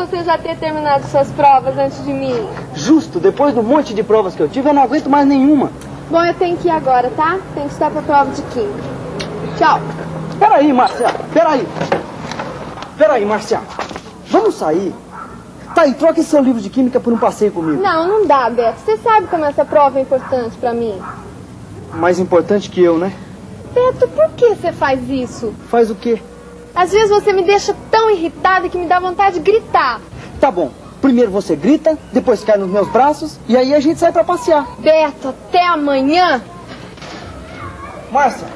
você já ter terminado suas provas antes de mim. Justo, depois do monte de provas que eu tive, eu não aguento mais nenhuma. Bom, eu tenho que ir agora, tá? Tenho que estudar pra prova de química. Tchau. Peraí, Marcia, peraí. Peraí, Marcia. Vamos sair? Tá, e troca esse seu livro de química por um passeio comigo. Não, não dá, Beto. Você sabe como essa prova é importante pra mim. Mais importante que eu, né? Beto, por que você faz isso? Faz o quê? Às vezes você me deixa tão irritada que me dá vontade de gritar. Tá bom. Primeiro você grita, depois cai nos meus braços e aí a gente sai pra passear. Beto, até amanhã. Márcia.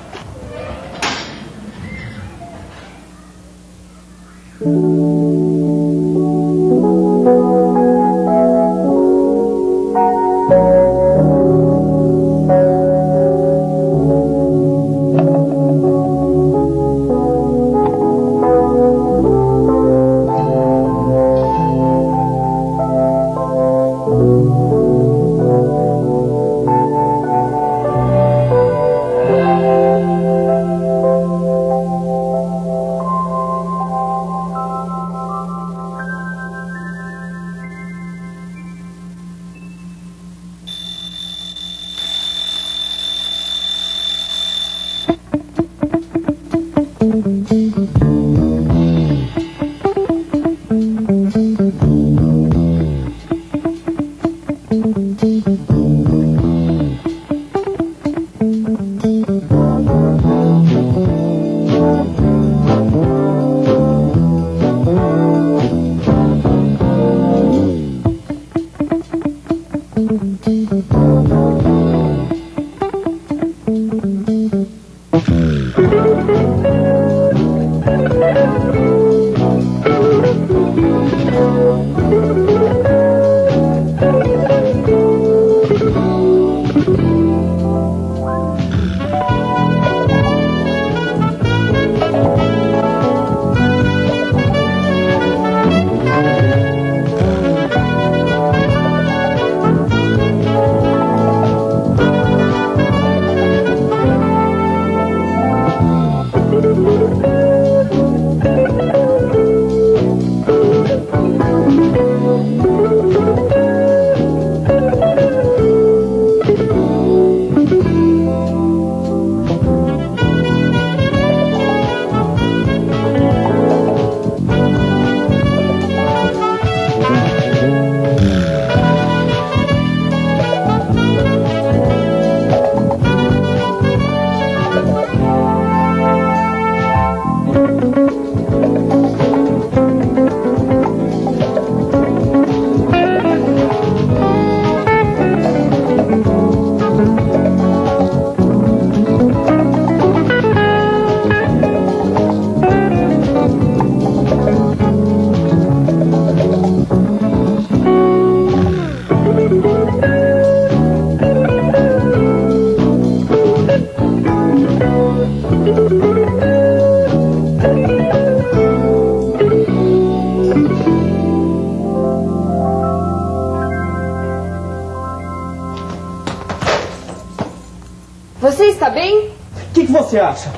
Você está bem? O que você acha?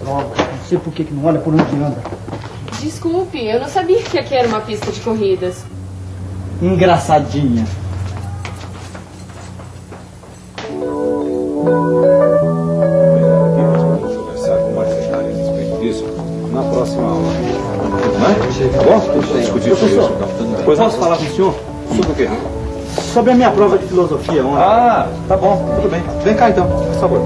Droga, não sei por que não olha por onde anda. Desculpe, eu não sabia que aqui era uma pista de corridas. Engraçadinha. Vamos conversar com mais detalhes a respeito disso na próxima aula. Não é? Tá bom? Vamos discutir sobre isso. Professor, posso falar com o senhor? Sobre o quê? Sobre a minha prova de filosofia ontem. Ah, tá bom, tudo bem. Vem cá então, por favor.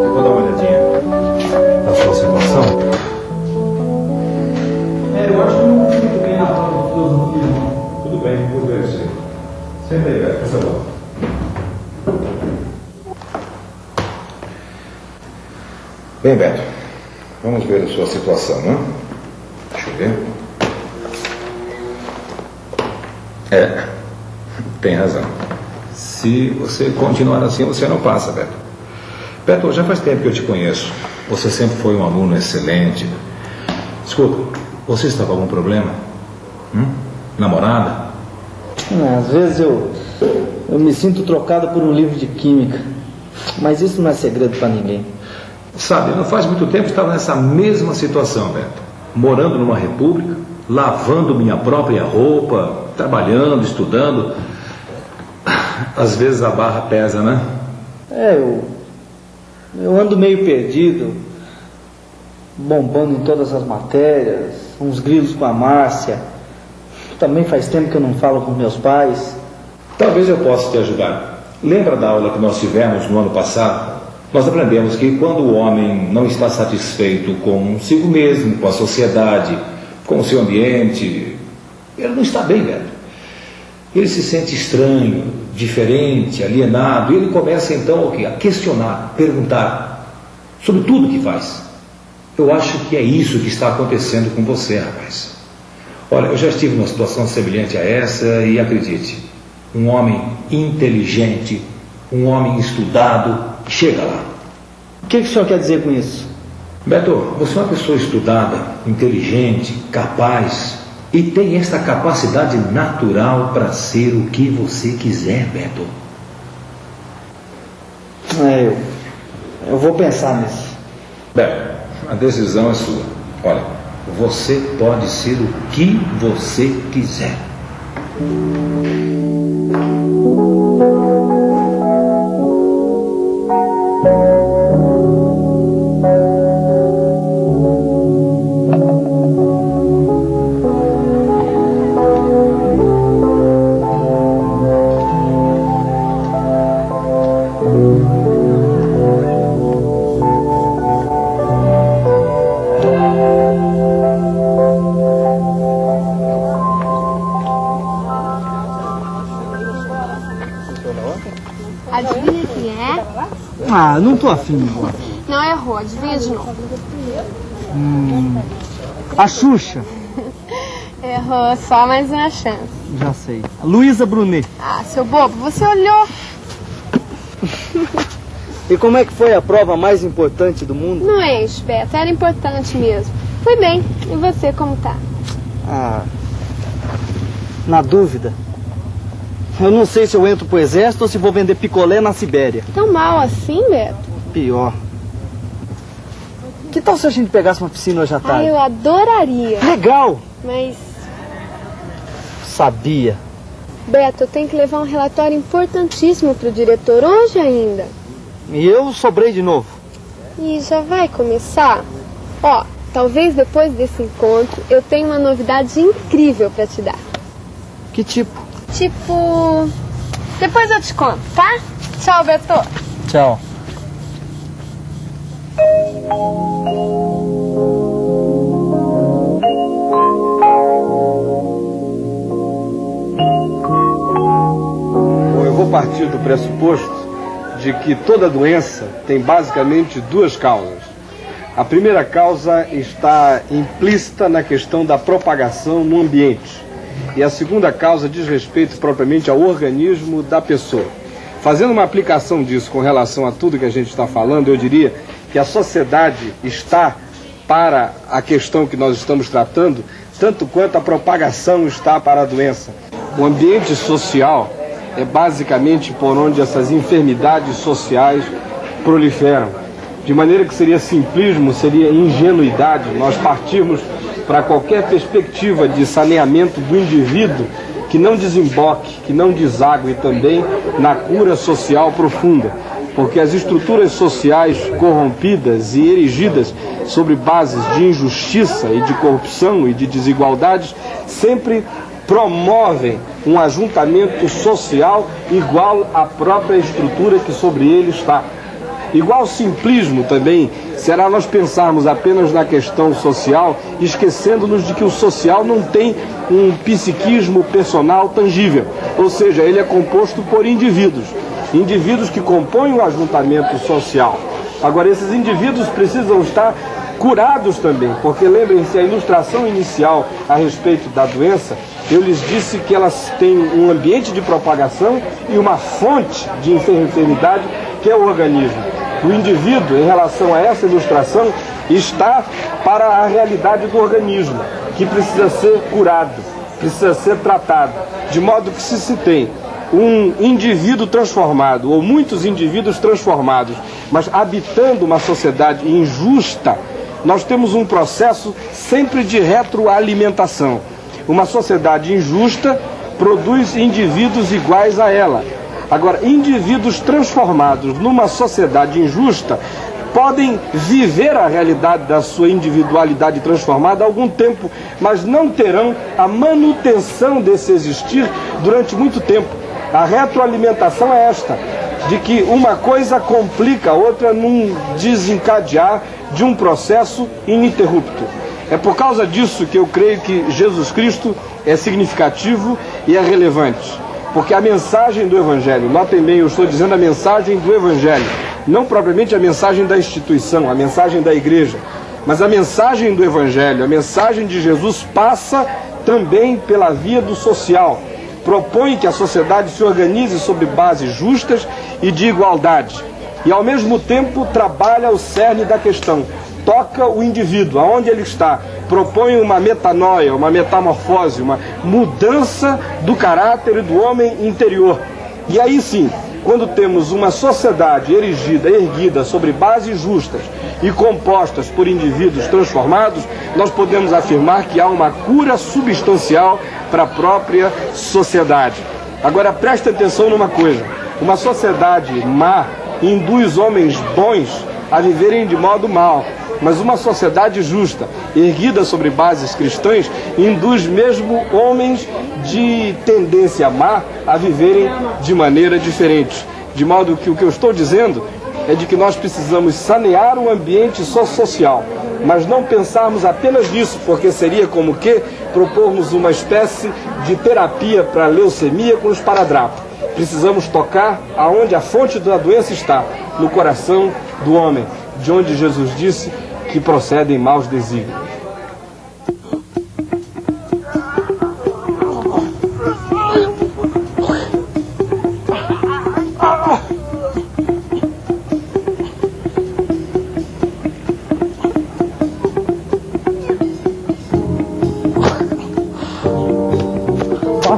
Eu vou dar uma olhadinha na sua situação. Eu acho que eu não fui muito bem na prova de filosofia, não. Tudo bem, vou ver isso aí. Senta aí, Beto, por favor. Bem, Beto, vamos ver a sua situação, né? Deixa eu ver. Tem razão. Se você continuar assim, você não passa, Beto. Beto, já faz tempo que eu te conheço. Você sempre foi um aluno excelente. Escuta, você está com algum problema? Namorada? Às vezes eu me sinto trocado por um livro de química. Mas isso não é segredo para ninguém. Sabe, não faz muito tempo estava nessa mesma situação, Beto. Morando numa república, lavando minha própria roupa, trabalhando, estudando. Às vezes a barra pesa, né? Eu ando meio perdido, bombando em todas as matérias, uns grilos com a Márcia. Também faz tempo que eu não falo com meus pais. Talvez eu possa te ajudar. Lembra da aula que nós tivemos no ano passado? Nós aprendemos que quando o homem não está satisfeito consigo mesmo, com a sociedade, com o seu ambiente, ele não está bem, Beto. Ele se sente estranho, diferente, alienado, e ele começa então o quê? A questionar, perguntar sobre tudo que faz. Eu acho que é isso que está acontecendo com você, rapaz. Olha, eu já estive numa situação semelhante a essa e acredite, um homem inteligente, um homem estudado, chega lá. O que o senhor quer dizer com isso? Beto, você é uma pessoa estudada, inteligente, capaz e tem esta capacidade natural para ser o que você quiser, Beto. Eu vou pensar nisso. Beto, a decisão é sua. Olha, você pode ser o que você quiser. Adivinha quem é? Ah, não tô afim agora. Não, errou. Adivinha de novo. A Xuxa. Errou. Só mais uma chance. Já sei. A Luísa Brunet. Ah, seu bobo, você olhou. E como é que foi a prova mais importante do mundo? Não enche, Beto. Era importante mesmo. Fui bem. E você, como tá? Ah, na dúvida. Eu não sei se eu entro pro exército ou se vou vender picolé na Sibéria. Tão mal assim, Beto? Pior. Que tal se a gente pegasse uma piscina hoje à Ah, tarde? eu adoraria. Legal! Mas, Sabia. Beto, eu tenho que levar um relatório importantíssimo pro diretor hoje ainda. E eu sobrei de novo. E já vai começar? Ó, talvez depois desse encontro eu tenha uma novidade incrível pra te dar. Que tipo? Tipo... Depois eu te conto, tá? Tchau, Beto. Tchau. Bom, eu vou partir do pressuposto de que toda doença tem basicamente duas causas. A primeira causa está implícita na questão da propagação no ambiente. E a segunda causa diz respeito propriamente ao organismo da pessoa. Fazendo uma aplicação disso com relação a tudo que a gente está falando, eu diria que a sociedade está para a questão que nós estamos tratando, tanto quanto a propagação está para a doença. O ambiente social é basicamente por onde essas enfermidades sociais proliferam. De maneira que seria simplismo, seria ingenuidade nós partirmos para qualquer perspectiva de saneamento do indivíduo que não desemboque, que não desague também na cura social profunda. Porque as estruturas sociais corrompidas e erigidas sobre bases de injustiça e de corrupção e de desigualdades sempre promovem um ajuntamento social igual à própria estrutura que sobre ele está. Igual simplismo também será nós pensarmos apenas na questão social, esquecendo-nos de que o social não tem um psiquismo personal tangível, ou seja, ele é composto por indivíduos que compõem o ajuntamento social. Agora, esses indivíduos precisam estar curados também, porque lembrem-se, a ilustração inicial a respeito da doença, eu lhes disse que elas têm um ambiente de propagação e uma fonte de enfermidade que é o organismo. O indivíduo, em relação a essa ilustração, está para a realidade do organismo, que precisa ser curado, precisa ser tratado. De modo que se tem um indivíduo transformado, ou muitos indivíduos transformados, mas habitando uma sociedade injusta, nós temos um processo sempre de retroalimentação. Uma sociedade injusta produz indivíduos iguais a ela. Agora, indivíduos transformados numa sociedade injusta podem viver a realidade da sua individualidade transformada há algum tempo, mas não terão a manutenção desse existir durante muito tempo. A retroalimentação é esta, de que uma coisa complica a outra num desencadear de um processo ininterrupto. É por causa disso que eu creio que Jesus Cristo é significativo e é relevante. Porque a mensagem do Evangelho, notem bem, eu estou dizendo a mensagem do Evangelho, não propriamente a mensagem da instituição, a mensagem da igreja, mas a mensagem do Evangelho, a mensagem de Jesus passa também pela via do social. Propõe que a sociedade se organize sobre bases justas e de igualdade. E ao mesmo tempo trabalha o cerne da questão. Toca o indivíduo, aonde ele está. Propõe uma metanoia, uma metamorfose, uma mudança do caráter e do homem interior. E aí sim, quando temos uma sociedade erguida sobre bases justas e compostas por indivíduos transformados, nós podemos afirmar que há uma cura substancial para a própria sociedade. Agora preste atenção numa coisa: uma sociedade má induz homens bons a viverem de modo mau, mas uma sociedade justa, erguida sobre bases cristãs, induz mesmo homens de tendência má a viverem de maneira diferente. De modo que o que eu estou dizendo é de que nós precisamos sanear o ambiente social, mas não pensarmos apenas nisso, porque seria como que propormos uma espécie de terapia para a leucemia com esparadrapo. Precisamos tocar aonde a fonte da doença está, no coração do homem, de onde Jesus disse que procedem maus desígnios.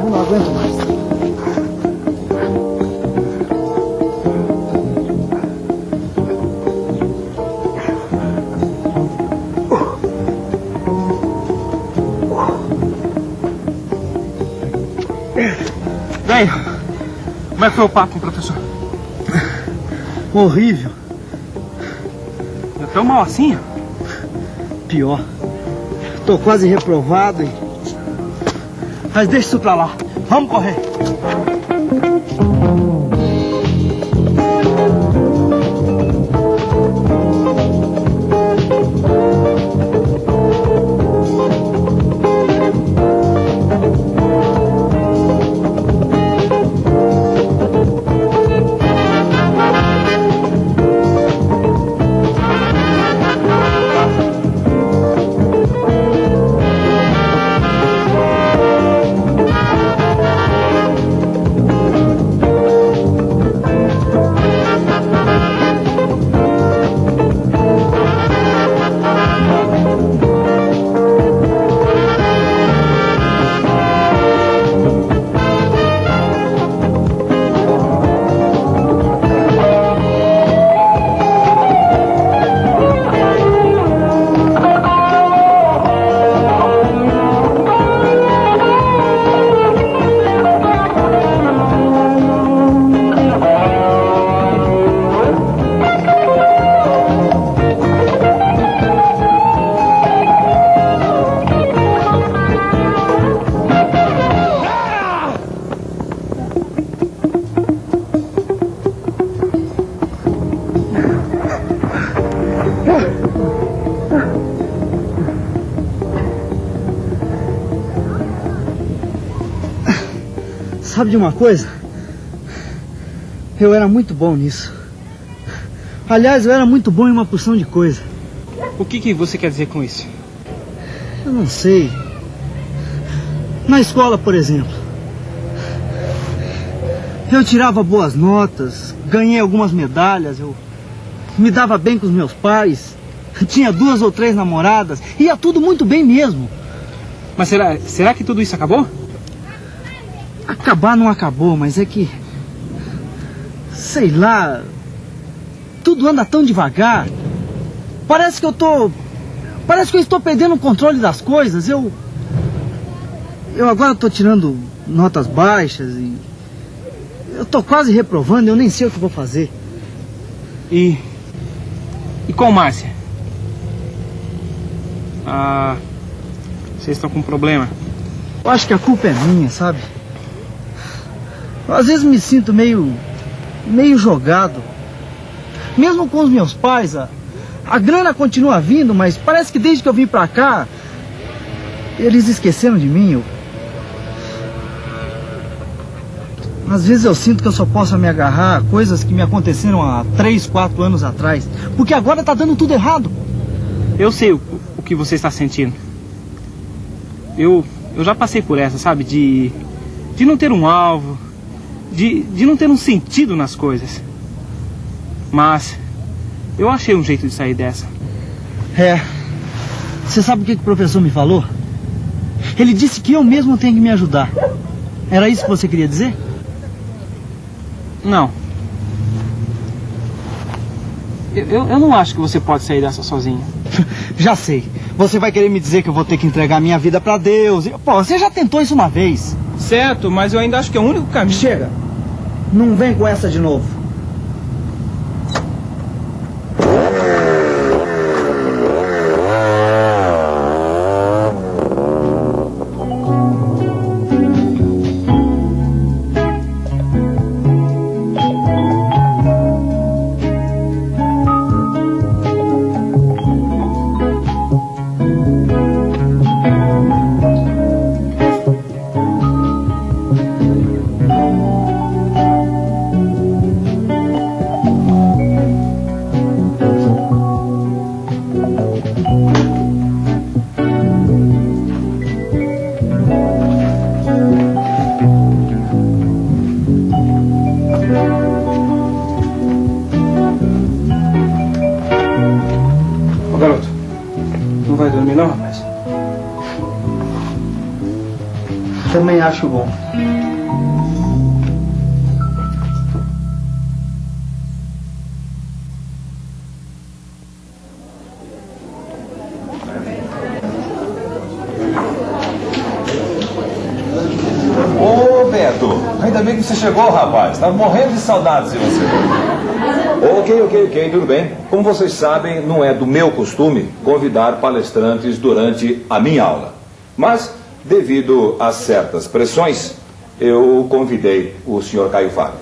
Não aguento mais. Bem, como é que foi o papo, professor? Horrível. É tão mal assim? Pior. Tô quase reprovado. Mas deixa isso pra lá. Vamos correr. Sabe de uma coisa? Eu era muito bom nisso. Aliás, eu era muito bom em uma porção de coisa. O que você quer dizer com isso? Eu não sei. Na escola, por exemplo, eu tirava boas notas, ganhei algumas medalhas, eu me dava bem com os meus pais, tinha 2 ou 3 namoradas, ia tudo muito bem mesmo. Mas será que tudo isso acabou? Acabar não acabou, mas é que... sei lá... tudo anda tão devagar. Parece que eu estou perdendo o controle das coisas. Eu agora estou tirando notas baixas e... eu estou quase reprovando, eu nem sei o que vou fazer. E com Márcia? Vocês estão com um problema? Eu acho que a culpa é minha, sabe? Eu, às vezes me sinto meio jogado. Mesmo com os meus pais, a grana continua vindo, mas parece que desde que eu vim pra cá, eles esqueceram de mim. Às vezes eu sinto que eu só posso me agarrar a coisas que me aconteceram há 3, 4 anos atrás. Porque agora tá dando tudo errado. Eu sei o que você está sentindo. Eu já passei por essa, sabe? De não ter um alvo, de não ter um sentido nas coisas. Mas eu achei um jeito de sair dessa. Você sabe o que o professor me falou? Ele disse que eu mesmo tenho que me ajudar. Era isso que você queria dizer? Não. Eu não acho que você pode sair dessa sozinho. Já sei. Você vai querer me dizer que eu vou ter que entregar minha vida pra Deus. Pô, você já tentou isso uma vez. Certo, mas eu ainda acho que é o único caminho. Chega. Não vem com essa de novo. Garoto, não vai dormir não, rapaz? Também acho bom. Ô, Beto, ainda bem que você chegou, rapaz. Tava morrendo de saudades de você. Ok, tudo bem. Como vocês sabem, não é do meu costume convidar palestrantes durante a minha aula. Mas, devido a certas pressões, eu convidei o Sr. Caio Fábio.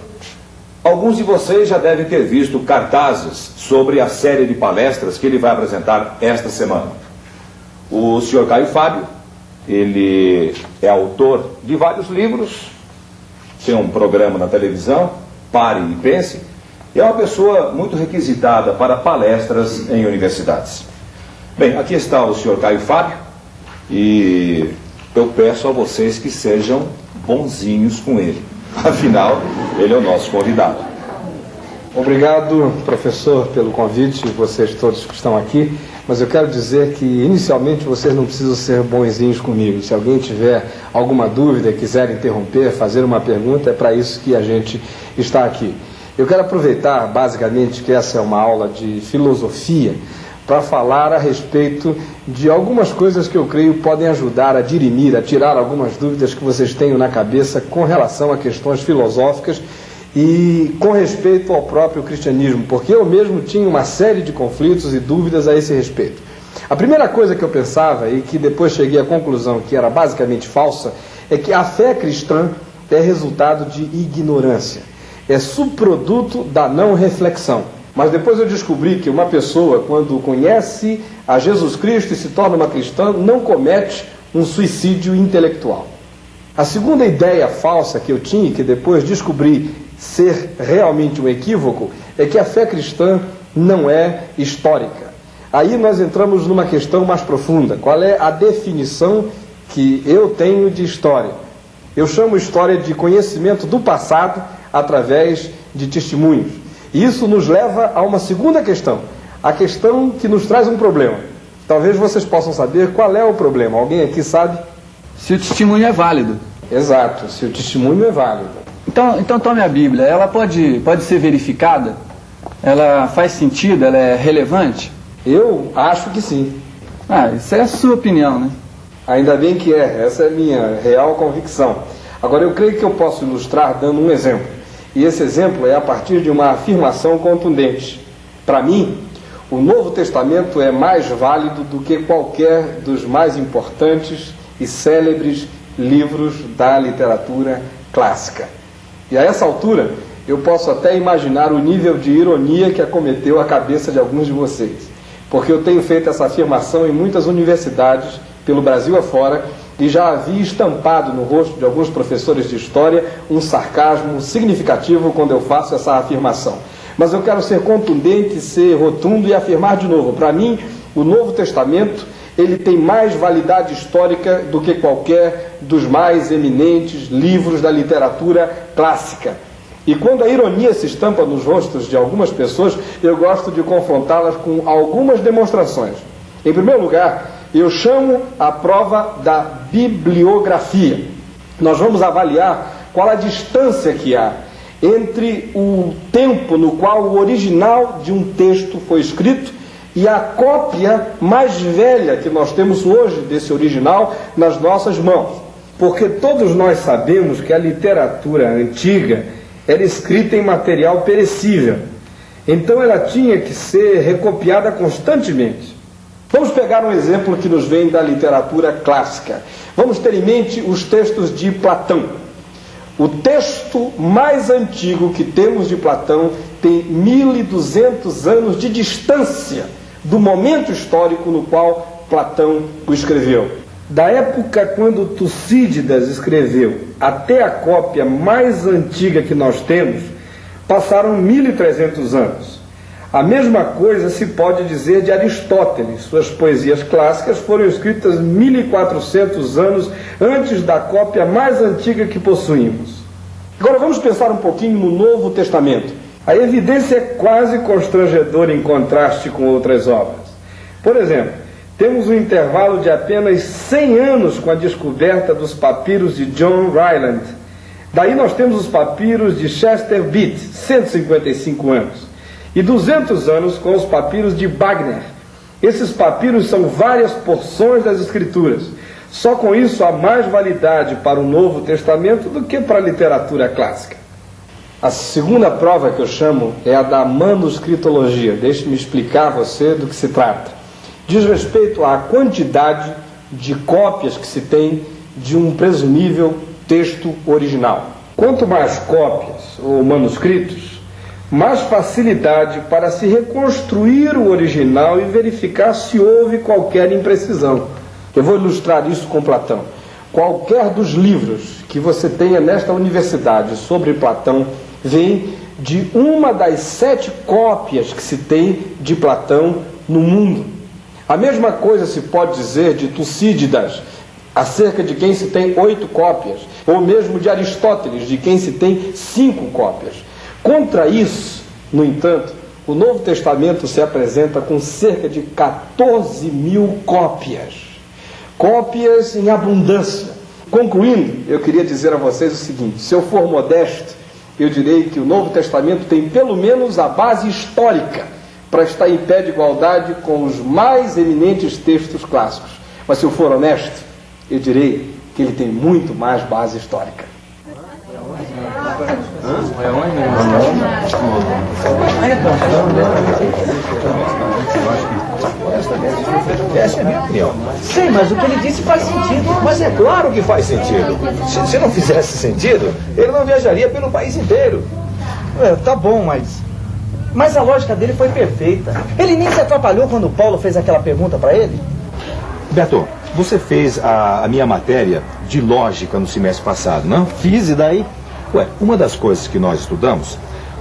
Alguns de vocês já devem ter visto cartazes sobre a série de palestras que ele vai apresentar esta semana. O Sr. Caio Fábio, ele é autor de vários livros, tem um programa na televisão, Pare e Pense, e é uma pessoa muito requisitada para palestras em universidades. Bem, aqui está o Sr. Caio Fábio, e eu peço a vocês que sejam bonzinhos com ele. Afinal, ele é o nosso convidado. Obrigado, professor, pelo convite, vocês todos que estão aqui. Mas eu quero dizer que, inicialmente, vocês não precisam ser bonzinhos comigo. Se alguém tiver alguma dúvida, quiser interromper, fazer uma pergunta, é para isso que a gente está aqui. Eu quero aproveitar, basicamente, que essa é uma aula de filosofia, para falar a respeito de algumas coisas que eu creio podem ajudar a dirimir, a tirar algumas dúvidas que vocês tenham na cabeça com relação a questões filosóficas e com respeito ao próprio cristianismo, porque eu mesmo tinha uma série de conflitos e dúvidas a esse respeito. A primeira coisa que eu pensava, e que depois cheguei à conclusão que era basicamente falsa, é que a fé cristã é resultado de ignorância, é subproduto da não reflexão. Mas depois eu descobri que uma pessoa, quando conhece a Jesus Cristo e se torna uma cristã, não comete um suicídio intelectual. A segunda ideia falsa que eu tinha, que depois descobri ser realmente um equívoco, é que a fé cristã não é histórica. Aí nós entramos numa questão mais profunda. Qual é a definição que eu tenho de história? Eu chamo história de conhecimento do passado através de testemunhos. E isso nos leva a uma segunda questão, a questão que nos traz um problema. Talvez vocês possam saber qual é o problema. Alguém aqui sabe? Se o testemunho é válido. Exato, se o testemunho é válido. Então tome a Bíblia. Ela pode ser verificada? Ela faz sentido? Ela é relevante? Eu acho que sim. Isso é a sua opinião, né? Ainda bem que é. Essa é a minha real convicção. Agora, eu creio que eu posso ilustrar dando um exemplo. E esse exemplo é a partir de uma afirmação contundente. Para mim, o Novo Testamento é mais válido do que qualquer dos mais importantes e célebres livros da literatura clássica. E a essa altura, eu posso até imaginar o nível de ironia que acometeu a cabeça de alguns de vocês. Porque eu tenho feito essa afirmação em muitas universidades, pelo Brasil afora, e já havia estampado no rosto de alguns professores de história um sarcasmo significativo quando eu faço essa afirmação. Mas eu quero ser contundente, ser rotundo e afirmar de novo. Para mim, o Novo Testamento, ele tem mais validade histórica do que qualquer dos mais eminentes livros da literatura clássica. E quando a ironia se estampa nos rostos de algumas pessoas, eu gosto de confrontá-las com algumas demonstrações. Em primeiro lugar, eu chamo a prova da bibliografia. Nós vamos avaliar qual a distância que há entre o tempo no qual o original de um texto foi escrito e a cópia mais velha que nós temos hoje desse original nas nossas mãos. Porque todos nós sabemos que a literatura antiga era escrita em material perecível. Então ela tinha que ser recopiada constantemente. Vamos pegar um exemplo que nos vem da literatura clássica. Vamos ter em mente os textos de Platão. O texto mais antigo que temos de Platão tem 1200 anos de distância do momento histórico no qual Platão o escreveu. Da época quando Tucídides escreveu até a cópia mais antiga que nós temos, passaram 1300 anos. A mesma coisa se pode dizer de Aristóteles. Suas poesias clássicas foram escritas 1400 anos antes da cópia mais antiga que possuímos. Agora vamos pensar um pouquinho no Novo Testamento. A evidência é quase constrangedora em contraste com outras obras. Por exemplo, temos um intervalo de apenas 100 anos com a descoberta dos papiros de John Ryland. Daí nós temos os papiros de Chester Beat, 155 anos. E 200 anos com os papiros de Wagner. Esses papiros são várias porções das Escrituras. Só com isso há mais validade para o Novo Testamento do que para a literatura clássica. A segunda prova que eu chamo é a da manuscritologia. Deixe-me explicar a você do que se trata. Diz respeito à quantidade de cópias que se tem de um presumível texto original. Quanto mais cópias ou manuscritos, mais facilidade para se reconstruir o original e verificar se houve qualquer imprecisão. Eu vou ilustrar isso com Platão. Qualquer dos livros que você tenha nesta universidade sobre Platão vem de uma das 7 cópias que se tem de Platão no mundo. A mesma coisa se pode dizer de Tucídides, acerca de quem se tem 8 cópias, ou mesmo de Aristóteles, de quem se tem 5 cópias. Contra isso, no entanto, o Novo Testamento se apresenta com cerca de 14.000 cópias. Cópias em abundância. Concluindo, eu queria dizer a vocês o seguinte: se eu for modesto, eu direi que o Novo Testamento tem pelo menos a base histórica para estar em pé de igualdade com os mais eminentes textos clássicos. Mas se eu for honesto, eu direi que ele tem muito mais base histórica. Essa é a minha opinião. Sim, mas o que ele disse faz sentido. Mas é claro que faz sentido. Se não fizesse sentido, ele não viajaria pelo país inteiro. Tá bom, mas a lógica dele foi perfeita. Ele nem se atrapalhou quando Paulo fez aquela pergunta para ele. Beto, você fez a minha matéria de lógica no semestre passado, não? Fiz, e daí? Uma das coisas que nós estudamos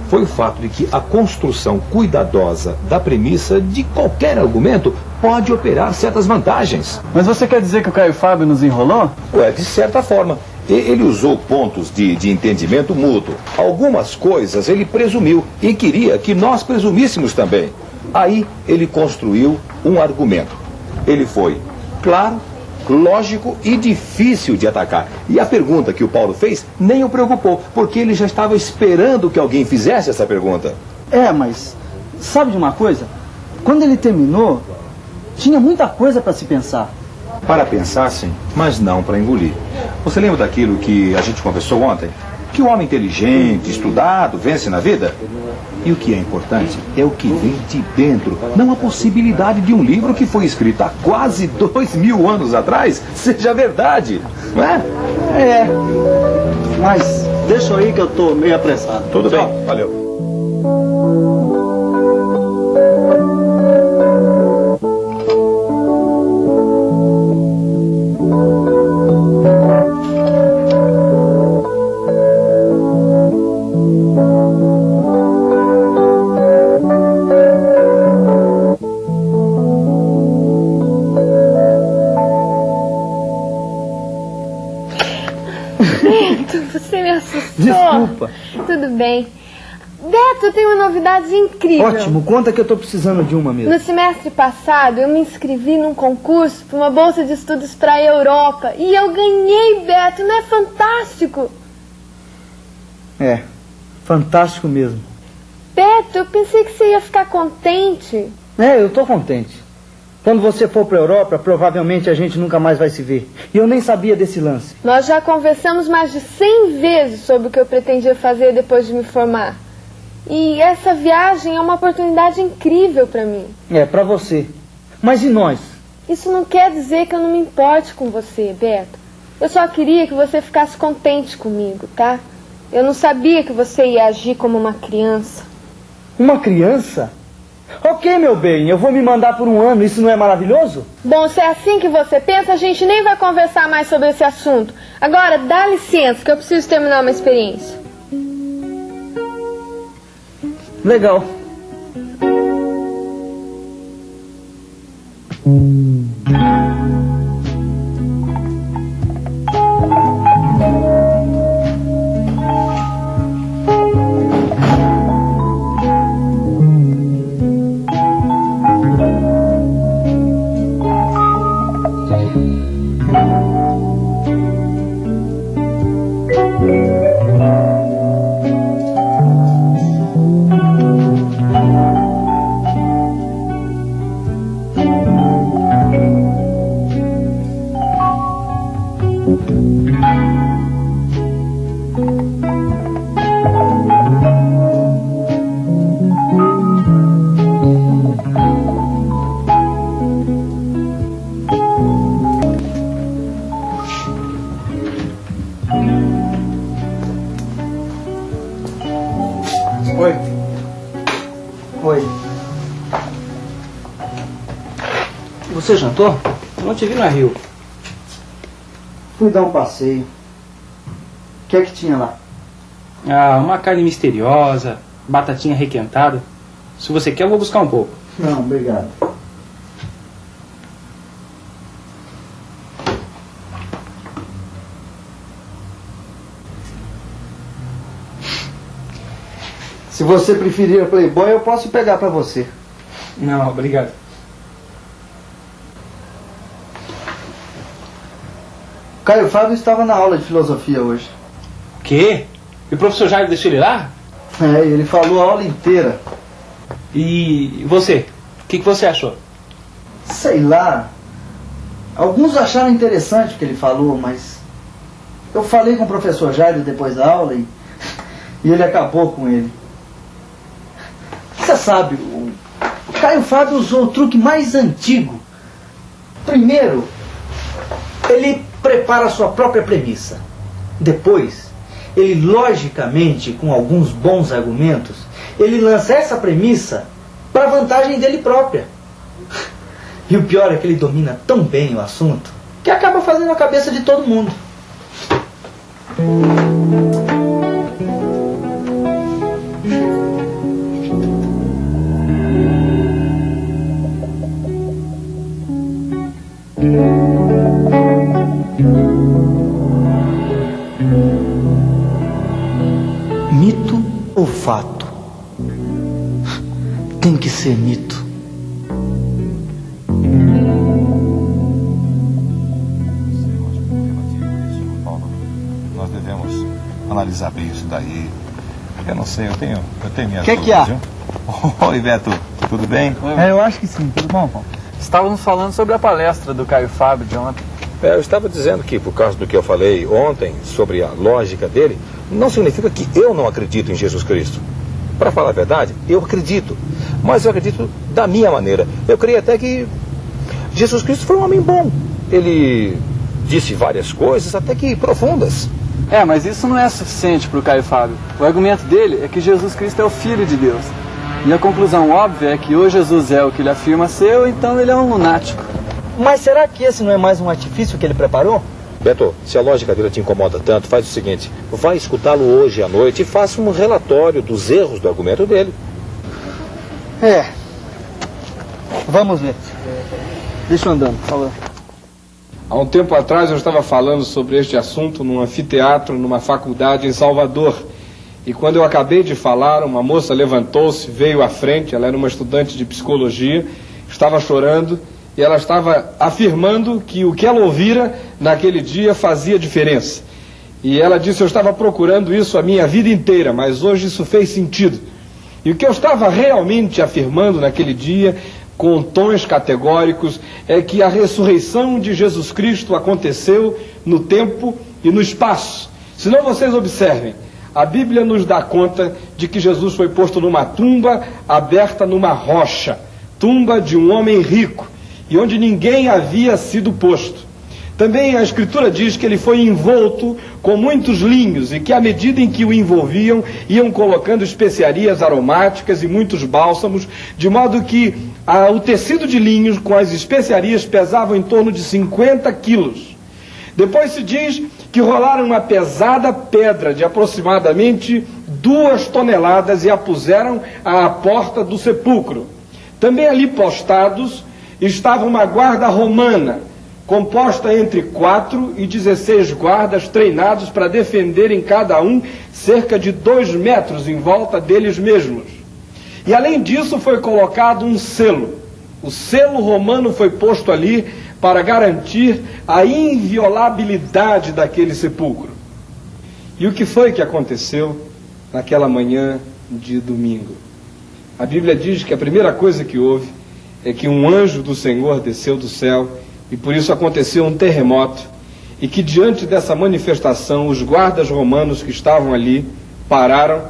foi o fato de que a construção cuidadosa da premissa de qualquer argumento pode operar certas vantagens. Mas você quer dizer que o Caio Fábio nos enrolou? De certa forma. Ele usou pontos de entendimento mútuo. Algumas coisas ele presumiu e queria que nós presumíssemos também. Aí ele construiu um argumento. Ele foi claro, lógico e difícil de atacar. E a pergunta que o Paulo fez nem o preocupou, porque ele já estava esperando que alguém fizesse essa pergunta. É, mas sabe de uma coisa? Quando ele terminou, tinha muita coisa para se pensar. Para pensar, sim, mas não para engolir. Você lembra daquilo que a gente conversou ontem? Que o homem inteligente, estudado, vence na vida? E o que é importante é o que vem de dentro, não a possibilidade de um livro que foi escrito há quase 2000 anos atrás seja verdade, não é? É, mas deixa aí que eu tô meio apressado. Tudo bem, valeu. Você me assustou. Desculpa. Tudo bem. Beto, eu tenho uma novidade incrível. Ótimo, conta que eu tô precisando de uma mesmo. No semestre passado, eu me inscrevi num concurso para uma bolsa de estudos para a Europa. E eu ganhei, Beto. Não é fantástico? É, fantástico mesmo. Beto, eu pensei que você ia ficar contente. É, eu tô contente. Quando você for para a Europa, provavelmente a gente nunca mais vai se ver. E eu nem sabia desse lance. Nós já conversamos mais de 100 vezes sobre o que eu pretendia fazer depois de me formar. E essa viagem é uma oportunidade incrível para mim. É, para você. Mas e nós? Isso não quer dizer que eu não me importe com você, Beto. Eu só queria que você ficasse contente comigo, tá? Eu não sabia que você ia agir como uma criança. Uma criança? Ok, meu bem, eu vou me mandar por um ano, isso não é maravilhoso? Bom, se é assim que você pensa, a gente nem vai conversar mais sobre esse assunto. Agora, dá licença, que eu preciso terminar uma experiência. Legal. Oi. Oi. Você jantou? Eu não te vi no Rio. Fui dar um passeio. O que é que tinha lá? Ah, uma carne misteriosa, batatinha requentada. Se você quer, eu vou buscar um pouco. Não, obrigado. Se você preferir a Playboy, eu posso pegar pra você. Não, obrigado. Caio Fábio estava na aula de filosofia hoje. O quê? E o professor Jairo deixou ele lá? É, ele falou a aula inteira. E você? O que você achou? Sei lá. Alguns acharam interessante o que ele falou, mas eu falei com o professor Jairo depois da aula e ele acabou com ele. Você sabe, o Caio Fábio usou o truque mais antigo. Primeiro, ele prepara a sua própria premissa. Depois, ele logicamente, com alguns bons argumentos, ele lança essa premissa para a vantagem dele própria. E o pior é que ele domina tão bem o assunto que acaba fazendo a cabeça de todo mundo. Mito ou fato? Tem que ser mito. analisar bem isso daí. Eu não sei, eu tenho minhas Que dúvidas, há? viu? Oi, Beto, tudo bem? Eu acho que sim, tudo bom, Paulo? Estávamos falando sobre a palestra do Caio Fábio de ontem. Eu estava dizendo que, por causa do que eu falei ontem sobre a lógica dele, não significa que eu não acredito em Jesus Cristo. Para falar a verdade, eu acredito. Mas eu acredito da minha maneira. Eu creio até que Jesus Cristo foi um homem bom. Ele disse várias coisas, até que profundas. Mas isso não é suficiente para o Caio Fábio. O argumento dele é que Jesus Cristo é o Filho de Deus. E a conclusão óbvia é que ou Jesus é o que ele afirma ser, ou então ele é um lunático. Mas será que esse não é mais um artifício que ele preparou? Beto, se a lógica dele te incomoda tanto, faz o seguinte: vai escutá-lo hoje à noite e faça um relatório dos erros do argumento dele. Vamos ver. Deixa eu andando, falou. Há um tempo atrás eu estava falando sobre este assunto num anfiteatro, numa faculdade em Salvador. E quando eu acabei de falar, uma moça levantou-se, veio à frente, ela era uma estudante de psicologia, estava chorando e ela estava afirmando que o que ela ouvira naquele dia fazia diferença. E ela disse: eu estava procurando isso a minha vida inteira, mas hoje isso fez sentido. E o que eu estava realmente afirmando naquele dia, com tons categóricos, é que a ressurreição de Jesus Cristo aconteceu no tempo e no espaço. Se não, vocês observem, a Bíblia nos dá conta de que Jesus foi posto numa tumba aberta numa rocha, tumba de um homem rico, e onde ninguém havia sido posto. Também a Escritura diz que ele foi envolto com muitos linhos e que à medida em que o envolviam, iam colocando especiarias aromáticas e muitos bálsamos, de modo que o tecido de linhos com as especiarias pesavam em torno de 50 quilos. Depois se diz que rolaram uma pesada pedra de aproximadamente 2 toneladas e a puseram à porta do sepulcro. Também ali postados estava uma guarda romana, composta entre 4 e 16 guardas treinados para defenderem cada um cerca de 2 metros em volta deles mesmos. E além disso foi colocado um selo. O selo romano foi posto ali para garantir a inviolabilidade daquele sepulcro. E o que foi que aconteceu naquela manhã de domingo? A Bíblia diz que a primeira coisa que houve é que um anjo do Senhor desceu do céu e por isso aconteceu um terremoto, e que diante dessa manifestação os guardas romanos que estavam ali pararam,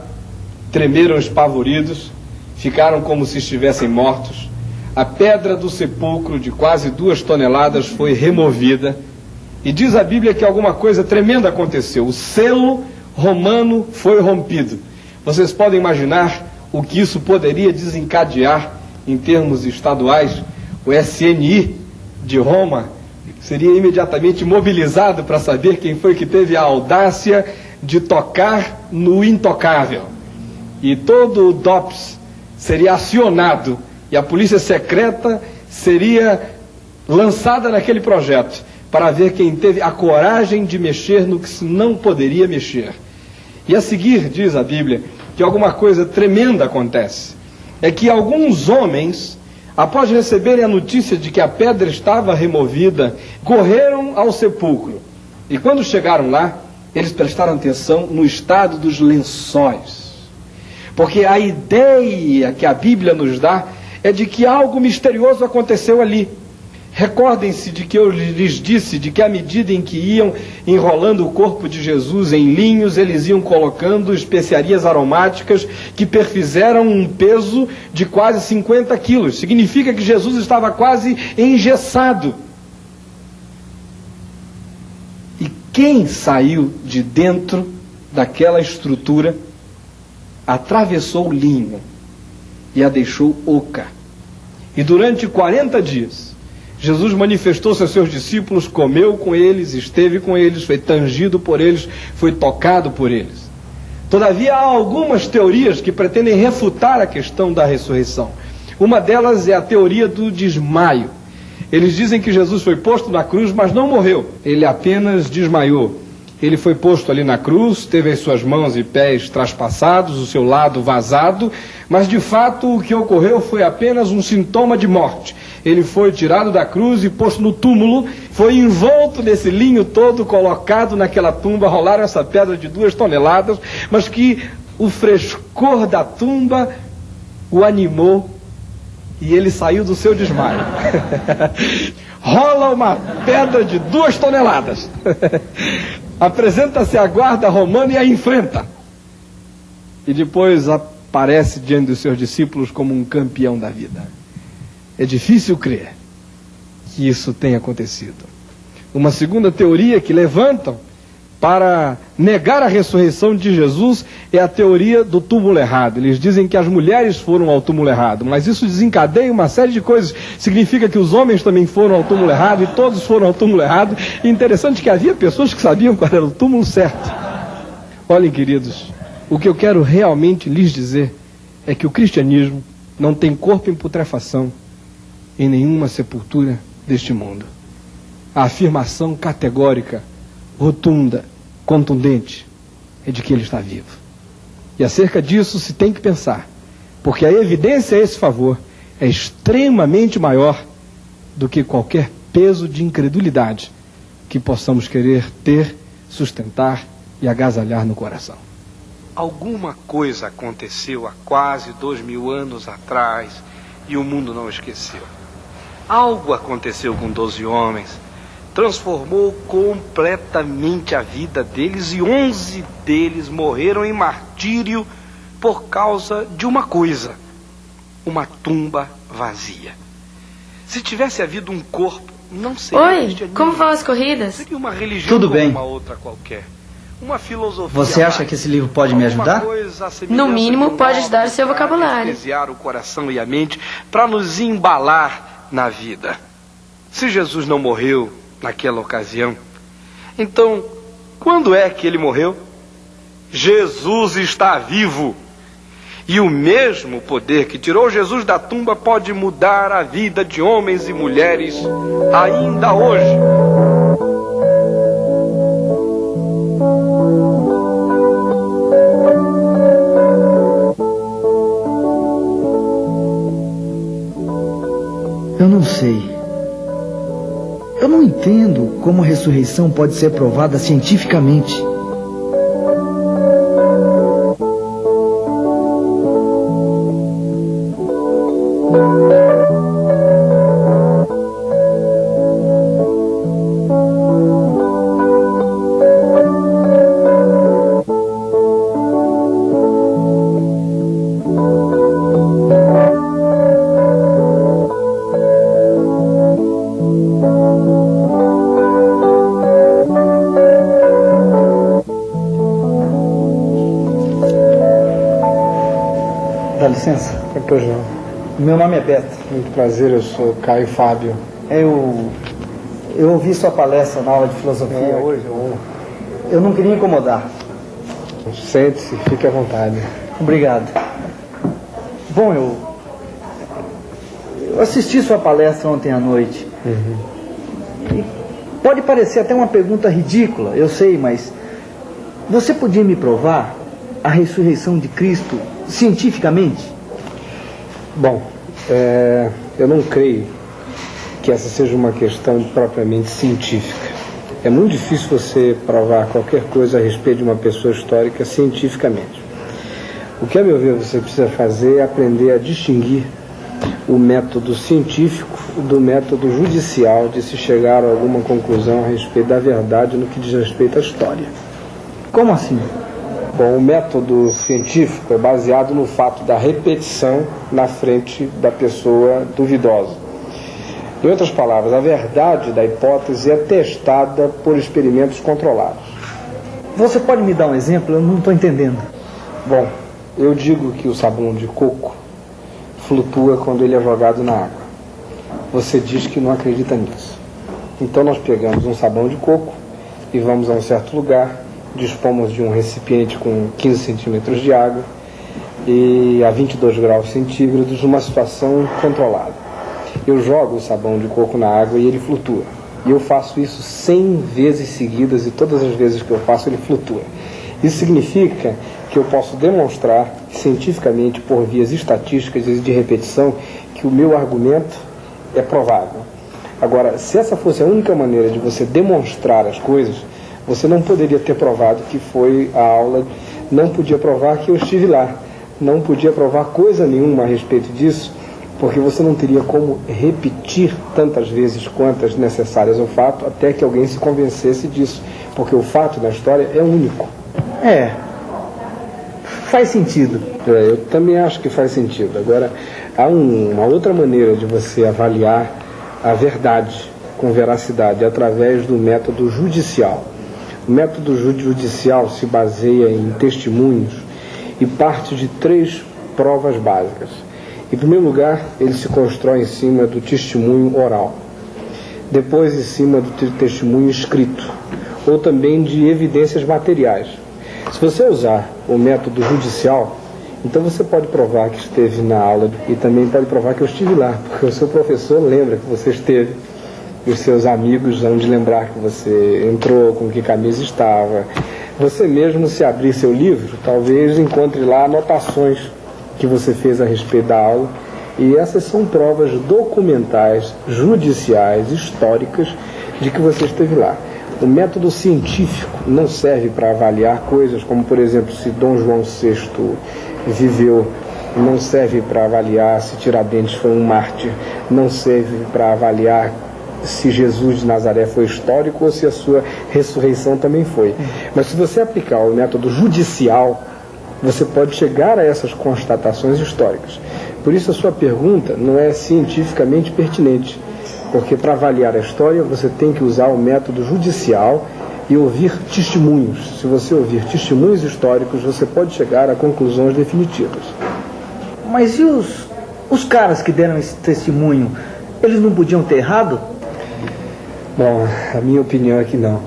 tremeram espavoridos, ficaram como se estivessem mortos. A pedra do sepulcro de quase 2 toneladas foi removida, e diz a Bíblia que alguma coisa tremenda aconteceu. O selo romano foi rompido. Vocês podem imaginar o que isso poderia desencadear em termos estaduais? O SNI de Roma seria imediatamente mobilizado para saber quem foi que teve a audácia de tocar no intocável. E todo o DOPS seria acionado e a polícia secreta seria lançada naquele projeto para ver quem teve a coragem de mexer no que se não poderia mexer. E a seguir, diz a Bíblia, que alguma coisa tremenda acontece. É que alguns homens, após receberem a notícia de que a pedra estava removida, correram ao sepulcro. E quando chegaram lá, eles prestaram atenção no estado dos lençóis. Porque a ideia que a Bíblia nos dá é de que algo misterioso aconteceu ali. Recordem-se de que eu lhes disse de que à medida em que iam enrolando o corpo de Jesus em linhos, eles iam colocando especiarias aromáticas que perfizeram um peso de quase 50 quilos. Significa que Jesus estava quase engessado. E quem saiu de dentro daquela estrutura, atravessou o linho e a deixou oca. E durante 40 dias, Jesus manifestou-se aos seus discípulos, comeu com eles, esteve com eles, foi tangido por eles, foi tocado por eles. Todavia, há algumas teorias que pretendem refutar a questão da ressurreição. Uma delas é a teoria do desmaio. Eles dizem que Jesus foi posto na cruz, mas não morreu. Ele apenas desmaiou. Ele foi posto ali na cruz, teve as suas mãos e pés traspassados, o seu lado vazado, mas de fato o que ocorreu foi apenas um sintoma de morte. Ele foi tirado da cruz e posto no túmulo, foi envolto nesse linho todo, colocado naquela tumba, rolaram essa pedra de 2 toneladas, mas que o frescor da tumba o animou e ele saiu do seu desmaio. Rola uma pedra de 2 toneladas. Apresenta-se à guarda romana e a enfrenta. E depois aparece diante dos seus discípulos como um campeão da vida. É difícil crer que isso tenha acontecido. Uma segunda teoria que levantam para negar a ressurreição de Jesus é a teoria do túmulo errado. Eles dizem que as mulheres foram ao túmulo errado, mas isso desencadeia uma série de coisas. Significa que os homens também foram ao túmulo errado e todos foram ao túmulo errado. E interessante que havia pessoas que sabiam qual era o túmulo certo. Olhem, queridos, o que eu quero realmente lhes dizer é que o cristianismo não tem corpo em putrefação em nenhuma sepultura deste mundo. A afirmação categórica, rotunda, contundente, é de que ele está vivo. E acerca disso se tem que pensar, porque a evidência a esse favor é extremamente maior do que qualquer peso de incredulidade que possamos querer ter, sustentar e agasalhar no coração. Alguma coisa aconteceu há quase 2000 anos atrás e o mundo não esqueceu. Algo aconteceu com 12 homens, transformou completamente a vida deles e 11 deles morreram em martírio por causa de uma coisa: uma tumba vazia. Se tivesse havido um corpo, não seria Oi, como vão as corridas? Seria uma religião Tudo bem. como uma outra qualquer. Uma filosofia. Você acha que esse livro pode me ajudar? No mínimo, pode ajudar o seu vocabulário. Anestesiar o coração e a mente para nos embalar na vida. Se Jesus não morreu naquela ocasião, então, quando é que ele morreu? Jesus está vivo. E o mesmo poder que tirou Jesus da tumba pode mudar a vida de homens e mulheres ainda hoje. Eu não sei. Eu não entendo como a ressurreição pode ser provada cientificamente. Dá licença? Pois não. Meu nome é Beto. Muito prazer, eu sou Caio Fábio. Eu ouvi sua palestra na aula de filosofia hoje. Eu não queria incomodar. Sente-se, fique à vontade. Obrigado. Bom, eu assisti sua palestra ontem à noite. E pode parecer até uma pergunta ridícula, eu sei, mas você podia me provar a ressurreição de Cristo cientificamente? Bom, eu não creio que essa seja uma questão propriamente científica. É muito difícil você provar qualquer coisa a respeito de uma pessoa histórica cientificamente. O que, a meu ver, você precisa fazer é aprender a distinguir o método científico do método judicial de se chegar a alguma conclusão a respeito da verdade no que diz respeito à história. Como assim? Bom, o método científico é baseado no fato da repetição na frente da pessoa duvidosa. Em outras palavras, a verdade da hipótese é testada por experimentos controlados. Você pode me dar um exemplo? Eu não estou entendendo. Bom, eu digo que o sabão de coco flutua quando ele é jogado na água. Você diz que não acredita nisso. Então nós pegamos um sabão de coco e vamos a um certo lugar, dispomos de um recipiente com 15 centímetros de água e a 22 graus centígrados, numa situação controlada. Eu jogo o sabão de coco na água e ele flutua. E eu faço isso 100 vezes seguidas e todas as vezes que eu faço ele flutua. Isso significa que eu posso demonstrar cientificamente, por vias estatísticas e de repetição, que o meu argumento é provável. Agora, se essa fosse a única maneira de você demonstrar as coisas, você não poderia ter provado que foi a aula, não podia provar que eu estive lá, não podia provar coisa nenhuma a respeito disso, porque você não teria como repetir tantas vezes quantas necessárias ao fato até que alguém se convencesse disso, porque o fato da história é único. Faz sentido. Eu também acho que faz sentido. Agora, há uma outra maneira de você avaliar a verdade com veracidade, através do método judicial. O método judicial se baseia em testemunhos e parte de 3 provas básicas. Em primeiro lugar, ele se constrói em cima do testemunho oral. Depois, em cima do testemunho escrito, ou também de evidências materiais. Se você usar o método judicial, então você pode provar que esteve na aula e também pode provar que eu estive lá, porque o seu professor lembra que você esteve, e os seus amigos vão de lembrar que você entrou, com que camisa estava. Você mesmo, se abrir seu livro, talvez encontre lá anotações que você fez a respeito da aula, e essas são provas documentais, judiciais, históricas, de que você esteve lá. O método científico não serve para avaliar coisas como, por exemplo, se Dom João VI viveu, não serve para avaliar se Tiradentes foi um mártir, não serve para avaliar se Jesus de Nazaré foi histórico ou se a sua ressurreição também foi. Mas se você aplicar o método judicial, você pode chegar a essas constatações históricas. Por isso a sua pergunta não é cientificamente pertinente, porque para avaliar a história você tem que usar o método judicial e ouvir testemunhos. Se você ouvir testemunhos históricos, você pode chegar a conclusões definitivas. Mas e os caras que deram esse testemunho, eles não podiam ter errado? Bom, a minha opinião é que não.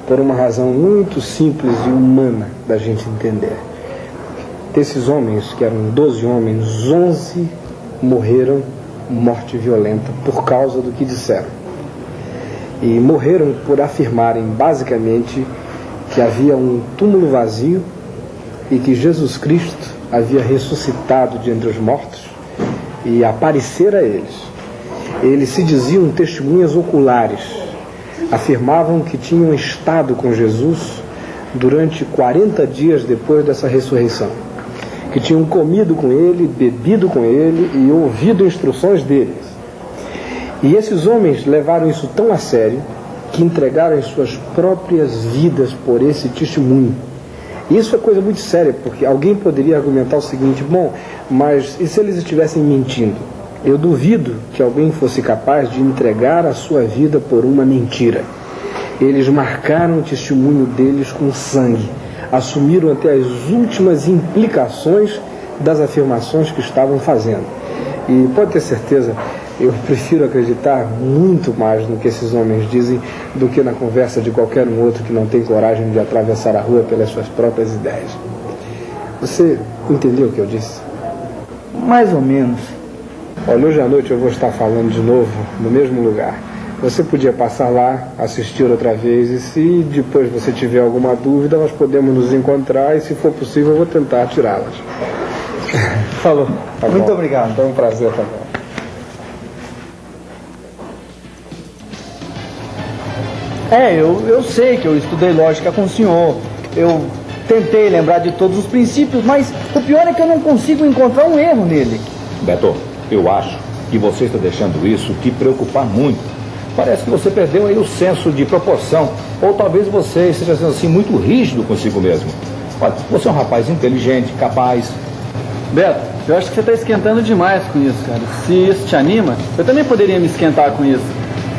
Por uma razão muito simples e humana da gente entender. Desses homens, que eram 12 homens, 11 morreram morte violenta por causa do que disseram. E morreram por afirmarem basicamente que havia um túmulo vazio e que Jesus Cristo havia ressuscitado de entre os mortos e aparecer a eles. Eles se diziam testemunhas oculares, afirmavam que tinham estado com Jesus durante 40 dias depois dessa ressurreição, que tinham comido com ele, bebido com ele e ouvido instruções deles. E esses homens levaram isso tão a sério que entregaram as suas próprias vidas por esse testemunho. E isso é coisa muito séria, porque alguém poderia argumentar o seguinte: bom, mas e se eles estivessem mentindo? Eu duvido que alguém fosse capaz de entregar a sua vida por uma mentira. Eles marcaram o testemunho deles com sangue, assumiram até as últimas implicações das afirmações que estavam fazendo. E pode ter certeza, eu prefiro acreditar muito mais no que esses homens dizem do que na conversa de qualquer um outro que não tem coragem de atravessar a rua pelas suas próprias ideias. Você entendeu o que eu disse? Mais ou menos. Olha, hoje à noite eu vou estar falando de novo no mesmo lugar. Você podia passar lá, assistir outra vez, e se depois você tiver alguma dúvida, nós podemos nos encontrar e, se for possível, eu vou tentar tirá-las. Falou. Tá Muito bom. obrigado. Foi um prazer também. Eu sei que eu estudei lógica com o senhor. Eu tentei lembrar de todos os princípios, mas o pior é que eu não consigo encontrar um erro nele. Beto, eu acho que você está deixando isso te preocupar muito. Parece que você perdeu aí o senso de proporção, ou talvez você esteja sendo assim muito rígido consigo mesmo. Olha, você é um rapaz inteligente, capaz. Beto, eu acho que você está esquentando demais com isso, cara. Se isso te anima, eu também poderia me esquentar com isso.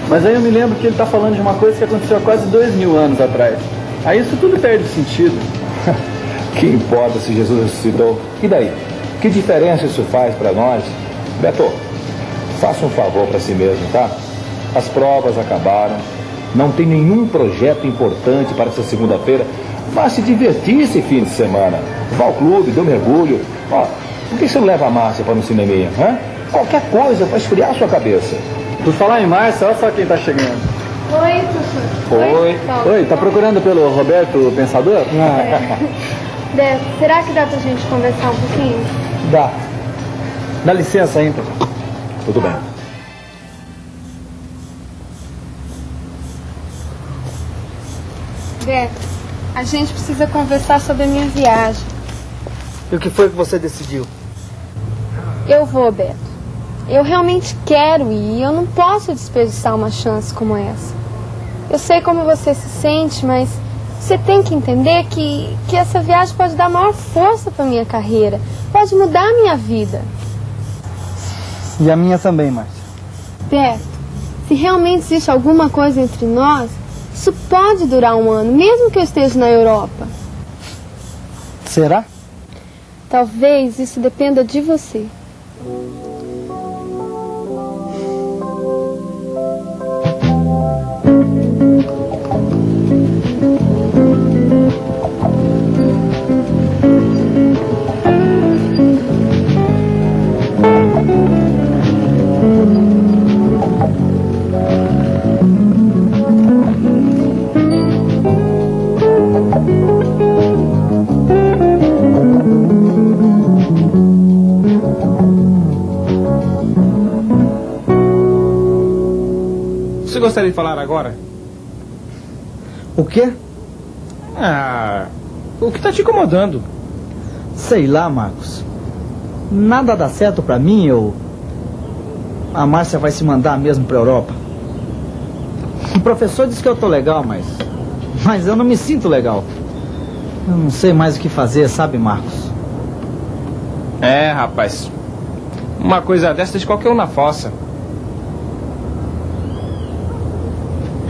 Mas aí eu me lembro que ele está falando de uma coisa que aconteceu há quase 2000 anos atrás. Aí isso tudo perde sentido. Que importa se Jesus ressuscitou? E daí? Que diferença isso faz para nós? Beto, faça um favor para si mesmo, tá? As provas acabaram, não tem nenhum projeto importante para essa segunda-feira. Vá se divertir esse fim de semana. Vá ao clube, dê um mergulho. Ó, por que você não leva a Márcia para um cineminha? Qualquer coisa para esfriar a sua cabeça. Por falar em Márcia, olha só quem está chegando. Oi, professor. Oi. Paulo. Oi, tá procurando pelo Roberto Pensador? Beto, será que dá pra gente conversar um pouquinho? Dá. Dá licença aí, então. Tudo bem. Beto, a gente precisa conversar sobre a minha viagem. E o que foi que você decidiu? Eu vou, Beto. Eu realmente quero ir e eu não posso desperdiçar uma chance como essa. Eu sei como você se sente, mas você tem que entender que essa viagem pode dar maior força para minha carreira. Pode mudar a minha vida. E a minha também, Márcia. Beto, se realmente existe alguma coisa entre nós, isso pode durar um ano, mesmo que eu esteja na Europa. Será? Talvez isso dependa de você. Você gostaria de falar agora? O quê? O que tá te incomodando? Sei lá, Marcos. Nada dá certo pra mim, a Márcia vai se mandar mesmo pra Europa. O professor disse que eu tô legal, mas eu não me sinto legal. Eu não sei mais o que fazer, sabe, Marcos? É, rapaz. Uma coisa dessa de qualquer um na fossa.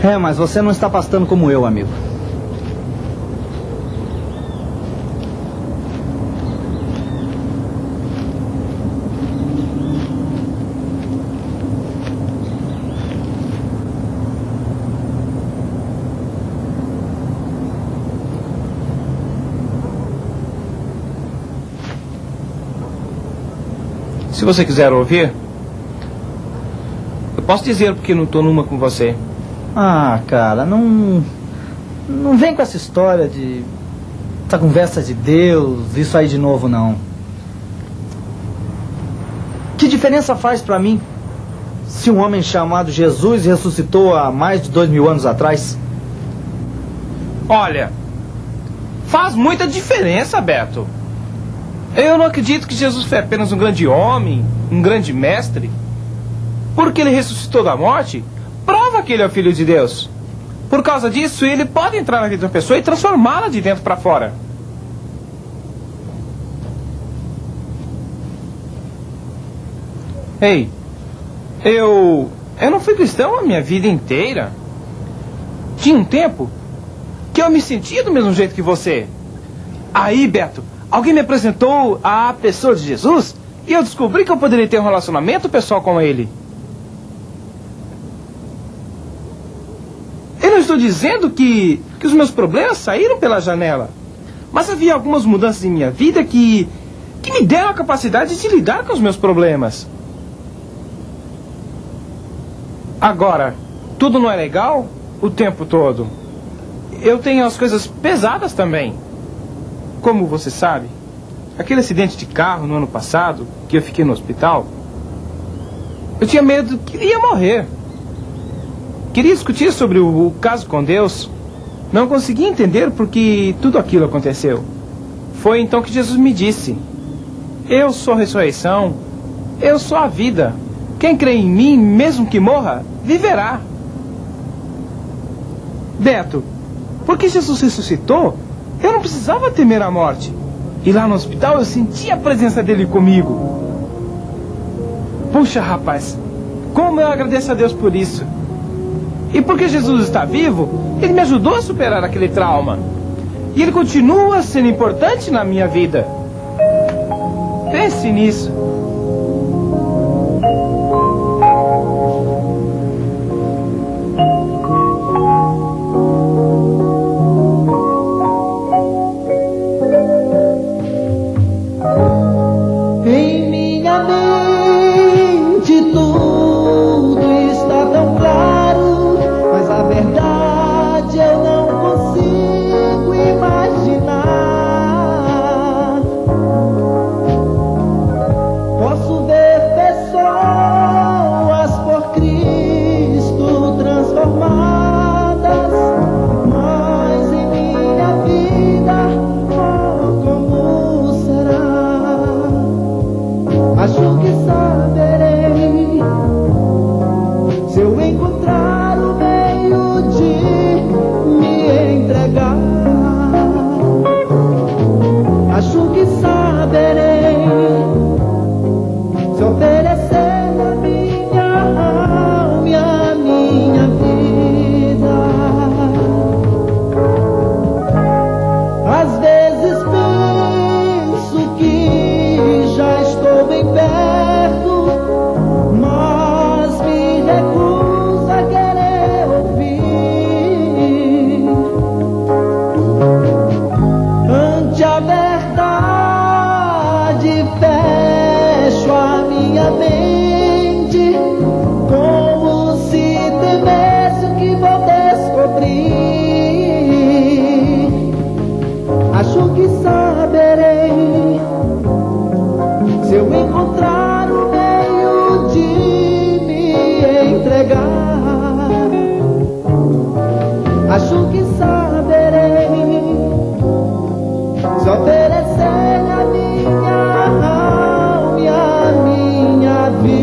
É, mas você não está pastando como eu, amigo. Se você quiser ouvir, eu posso dizer porque não tô numa com você. Ah, cara, não vem com essa história de... essa conversa de Deus, isso aí de novo, não. Que diferença faz pra mim se um homem chamado Jesus ressuscitou há mais de 2000 anos atrás? Olha, faz muita diferença, Beto. Eu não acredito que Jesus foi apenas um grande homem, um grande mestre. Porque ele ressuscitou da morte, prova que ele é o Filho de Deus. Por causa disso, ele pode entrar na vida de uma pessoa e transformá-la de dentro para fora. Ei, eu não fui cristão a minha vida inteira. Tinha um tempo que eu me sentia do mesmo jeito que você. Aí, Beto, alguém me apresentou a pessoa de Jesus e eu descobri que eu poderia ter um relacionamento pessoal com ele. Eu não estou dizendo que os meus problemas saíram pela janela. Mas havia algumas mudanças em minha vida que me deram a capacidade de lidar com os meus problemas. Agora, tudo não é legal o tempo todo. Eu tenho as coisas pesadas também. Como você sabe, aquele acidente de carro no ano passado, que eu fiquei no hospital, eu tinha medo que ia morrer. Queria discutir sobre o caso com Deus. Não conseguia entender por que tudo aquilo aconteceu. Foi então que Jesus me disse: eu sou a ressurreição, eu sou a vida. Quem crê em mim, mesmo que morra, viverá. Beto, porque Jesus ressuscitou, eu não precisava temer a morte. E lá no hospital eu sentia a presença dele comigo. Puxa, rapaz, como eu agradeço a Deus por isso. E porque Jesus está vivo, ele me ajudou a superar aquele trauma. E ele continua sendo importante na minha vida. Pense nisso. Em minha mente tudo está tão claro, mas a verdade fecho a minha mente, como se temesse o que vou descobrir. Acho que saberei se eu encontrar o meio de me entregar. Acho que saberei se oferecer a minha alma e a minha vida.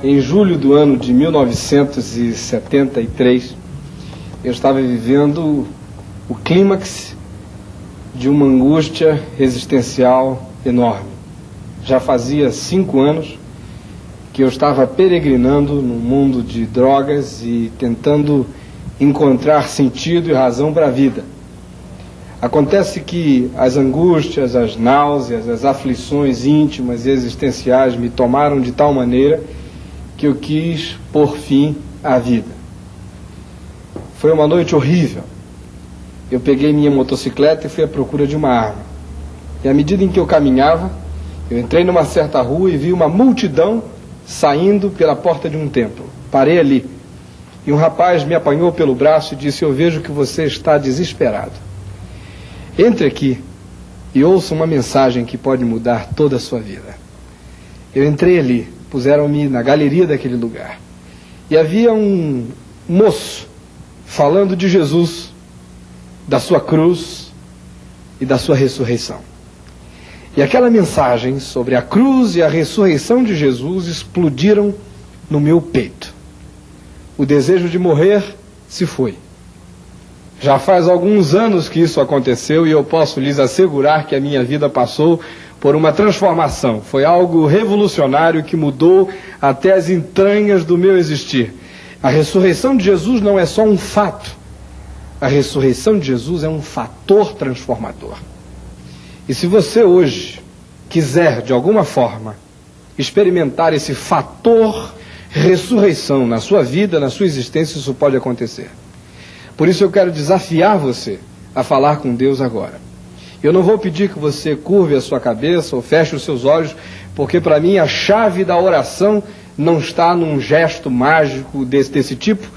Em julho do ano de 1973, eu estava vivendo o clímax de uma angústia existencial enorme. Já fazia 5 anos que eu estava peregrinando no mundo de drogas e tentando encontrar sentido e razão para a vida. Acontece que as angústias, as náuseas, as aflições íntimas e existenciais me tomaram de tal maneira que eu quis pôr fim à vida. Foi uma noite horrível. Eu peguei minha motocicleta e fui à procura de uma arma. E à medida em que eu caminhava, eu entrei numa certa rua e vi uma multidão saindo pela porta de um templo. Parei ali e um rapaz me apanhou pelo braço e disse: eu vejo que você está desesperado. Entre aqui e ouça uma mensagem que pode mudar toda a sua vida. Eu entrei ali, puseram-me na galeria daquele lugar. E havia um moço falando de Jesus, da sua cruz e da sua ressurreição. E aquela mensagem sobre a cruz e a ressurreição de Jesus explodiram no meu peito. O desejo de morrer se foi. Já faz alguns anos que isso aconteceu e eu posso lhes assegurar que a minha vida passou por uma transformação. Foi algo revolucionário que mudou até as entranhas do meu existir. A ressurreição de Jesus não é só um fato. A ressurreição de Jesus é um fator transformador. E se você hoje quiser, de alguma forma, experimentar esse fator ressurreição na sua vida, na sua existência, isso pode acontecer. Por isso eu quero desafiar você a falar com Deus agora. Eu não vou pedir que você curve a sua cabeça ou feche os seus olhos, porque para mim a chave da oração não está num gesto mágico desse tipo,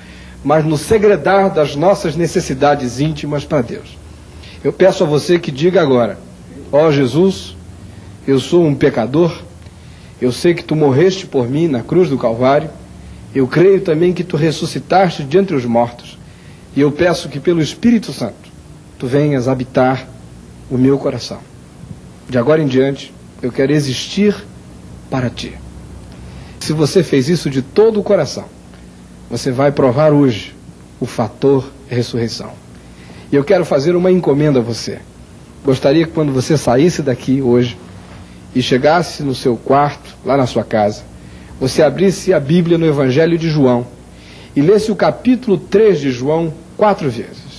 mas no segredar das nossas necessidades íntimas para Deus. Eu peço a você que diga agora: ó Jesus, eu sou um pecador, eu sei que tu morreste por mim na cruz do Calvário, eu creio também que tu ressuscitaste de entre os mortos, e eu peço que pelo Espírito Santo tu venhas habitar o meu coração. De agora em diante, eu quero existir para ti. Se você fez isso de todo o coração, você vai provar hoje o fator ressurreição. E eu quero fazer uma encomenda a você. Gostaria que quando você saísse daqui hoje e chegasse no seu quarto, lá na sua casa, você abrisse a Bíblia no Evangelho de João e lesse o capítulo 3 de João 4 vezes.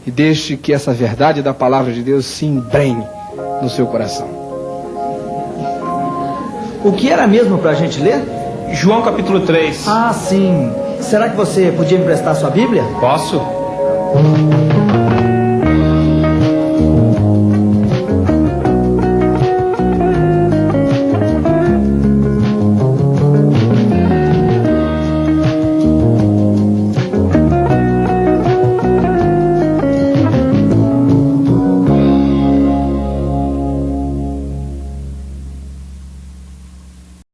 E deixe que essa verdade da palavra de Deus se embrenhe no seu coração. O que era mesmo para a gente ler? João capítulo 3. Ah, sim. Será que você podia me emprestar sua Bíblia? Posso?